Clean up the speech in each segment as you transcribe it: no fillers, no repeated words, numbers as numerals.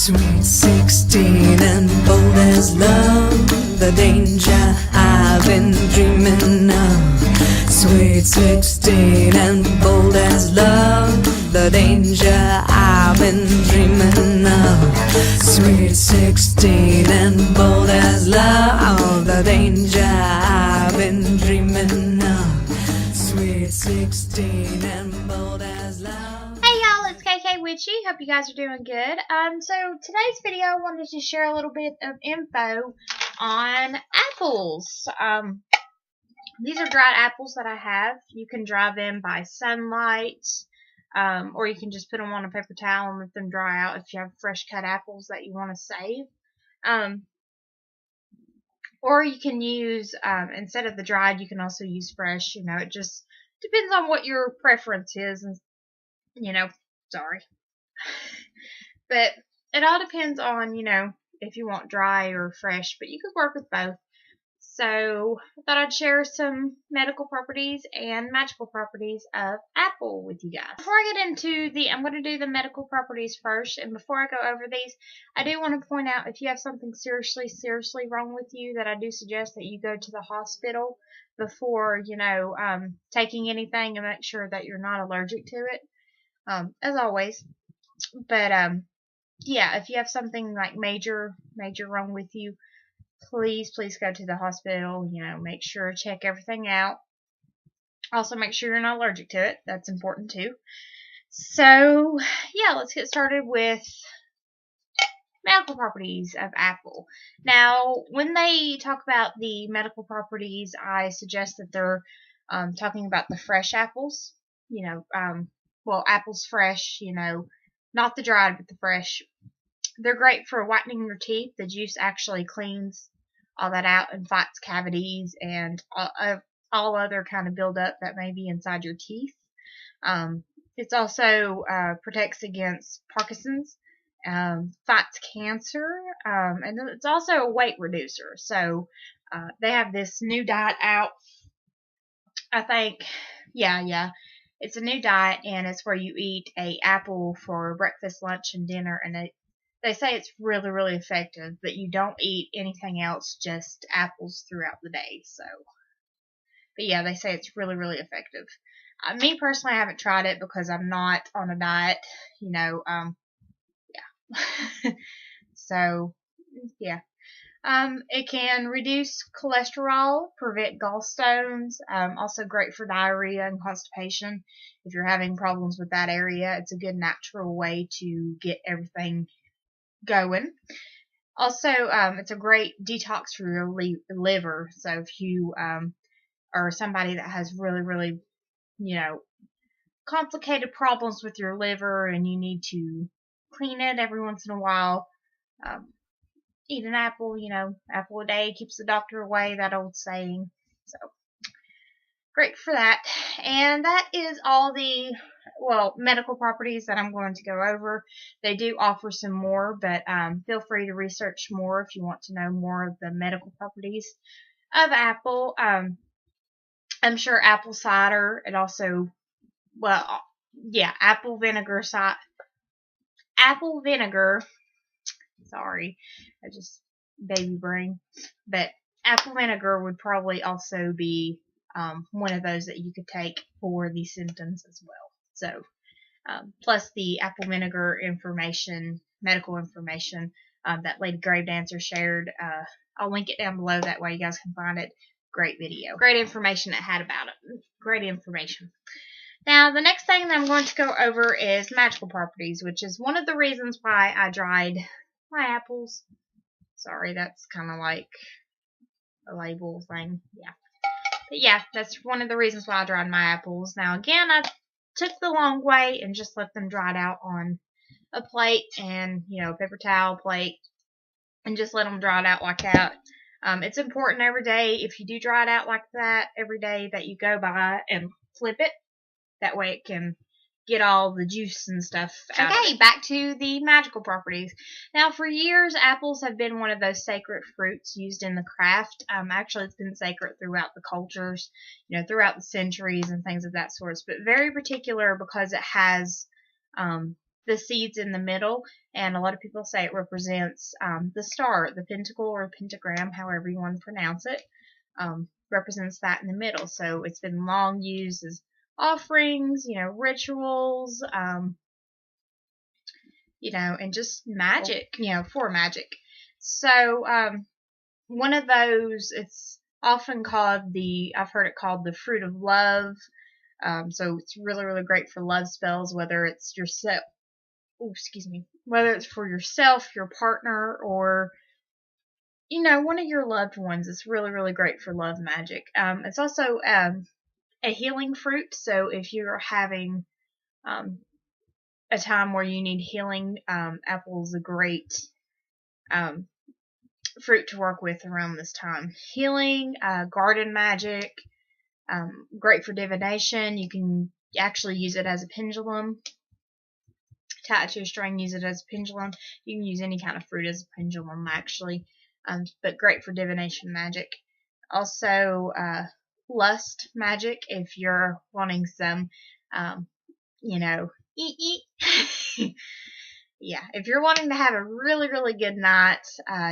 Sweet 16 and bold as love, the danger I've been dreaming of. Sweet 16 and bold as love, the danger I've been dreaming of. Sweet 16 and bold as love, the danger I've been dreaming of. Sweet 16 and bold as love. Hey y'all, it's KK Witchy. Hope you guys are doing good. So today's video I wanted to share a little bit of info on apples. These are dried apples that I have. You can dry them by sunlight, or you can just put them on a paper towel and let them dry out if you have fresh cut apples that you want to save. Or you can use, instead of the dried, you can also use fresh. You know, it just depends on what your preference is, and sorry. But it all depends on, if you want dry or fresh, but you could work with both. So I thought I'd share some medical properties and magical properties of apple with you guys. Before I get into I'm going to do the medical properties first, and before I go over these, I do want to point out if you have something seriously wrong with you, that I do suggest that you go to the hospital before, taking anything, and make sure that you're not allergic to it, as always. But, yeah, if you have something like major wrong with you, please go to the hospital. Make sure, check everything out. Also, make sure you're not allergic to it. That's important too. So, yeah, let's get started with medical properties of apple. Now, when they talk about the medical properties, I suggest that they're talking about the fresh apples. Apples fresh, not the dried, but the fresh. They're great for whitening your teeth. The juice actually cleans all that out and fights cavities and all other kind of buildup that may be inside your teeth. It's also protects against Parkinson's, fights cancer, and it's also a weight reducer. So they have this new diet out. I think, yeah. It's a new diet, and it's where you eat an apple for breakfast, lunch, and dinner, and they say it's really effective, but you don't eat anything else, just apples throughout the day. So, but yeah, they say it's really effective. Me personally, I haven't tried it because I'm not on a diet, yeah. So, yeah. It can reduce cholesterol, prevent gallstones, also great for diarrhea and constipation. If you're having problems with that area, it's a good natural way to get everything going. Also, it's a great detox for your liver. So if you are somebody that has really complicated problems with your liver and you need to clean it every once in a while, eat an apple. Apple a day keeps the doctor away, that old saying. So great for that. And that is all the medical properties that I'm going to go over. They do offer some more, but feel free to research more if you want to know more of the medical properties of apple. I'm sure apple cider, and also, apple vinegar. Sorry, I just baby brain. But apple vinegar would probably also be one of those that you could take for these symptoms as well. So, plus the apple vinegar medical information that Lady Grave Dancer shared. I'll link it down below. That way you guys can find it. Great video. Great information it had about it. Great information. Now, the next thing that I'm going to go over is magical properties, which is one of the reasons why I dried my apples. Sorry, that's kind of like a label thing. Yeah. But yeah, that's one of the reasons why I dried my apples. Now, again, I took the long way and just let them dry out on a plate and, paper towel plate, and just let them dry out like that. It's important every day, if you do dry it out like that, every day that you go by and flip it. That way it can get all the juice and stuff out. Okay, back to the magical properties. Now, for years, apples have been one of those sacred fruits used in the craft. Actually, it's been sacred throughout the cultures, throughout the centuries and things of that sort. But very particular because it has the seeds in the middle, and a lot of people say it represents the star, the pentacle or pentagram, however you want to pronounce it, represents that in the middle. So it's been long used as offerings, rituals, and just magic, for magic. So one of those, it's often called I've heard it called the fruit of love. So it's really, really great for love spells, whether it's yourself, whether it's for yourself, your partner, or one of your loved ones. It's really, really great for love magic. It's also a healing fruit. So if you're having a time where you need healing, apple is a great fruit to work with around this time. Healing, garden magic, great for divination. You can actually use it as a pendulum. Tie it to a string, use it as a pendulum. You can use any kind of fruit as a pendulum, actually, but great for divination magic. Also, lust magic, if you're wanting some, yeah, if you're wanting to have a really, really good night,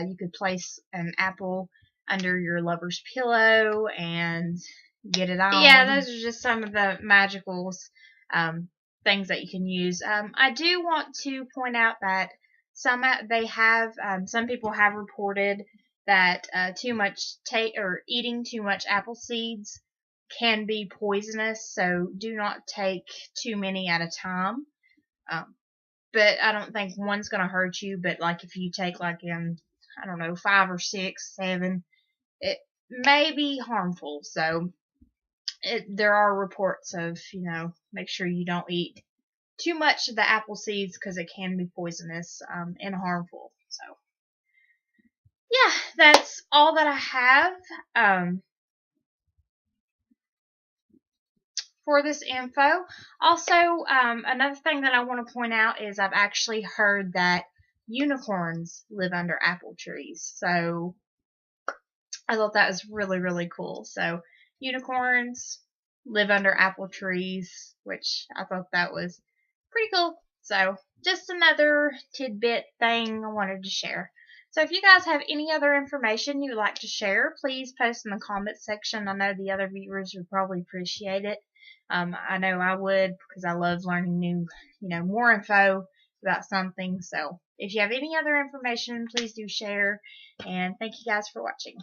you could place an apple under your lover's pillow and get it on. Yeah, those are just some of the magicals, things that you can use. I do want to point out that some people have reported that eating too much apple seeds can be poisonous, so do not take too many at a time. But I don't think one's going to hurt you, but like if you take 5 or 6, 7, it may be harmful. So there are reports of, make sure you don't eat too much of the apple seeds because it can be poisonous and harmful. So yeah, that's all that I have for this info. Also, another thing that I want to point out is I've actually heard that unicorns live under apple trees. So I thought that was really, really cool. So unicorns live under apple trees, which I thought that was pretty cool. So just another tidbit thing I wanted to share. So if you guys have any other information you'd like to share, please post in the comments section. I know the other viewers would probably appreciate it. I know I would, because I love learning new, more info about something. So if you have any other information, please do share. And thank you guys for watching.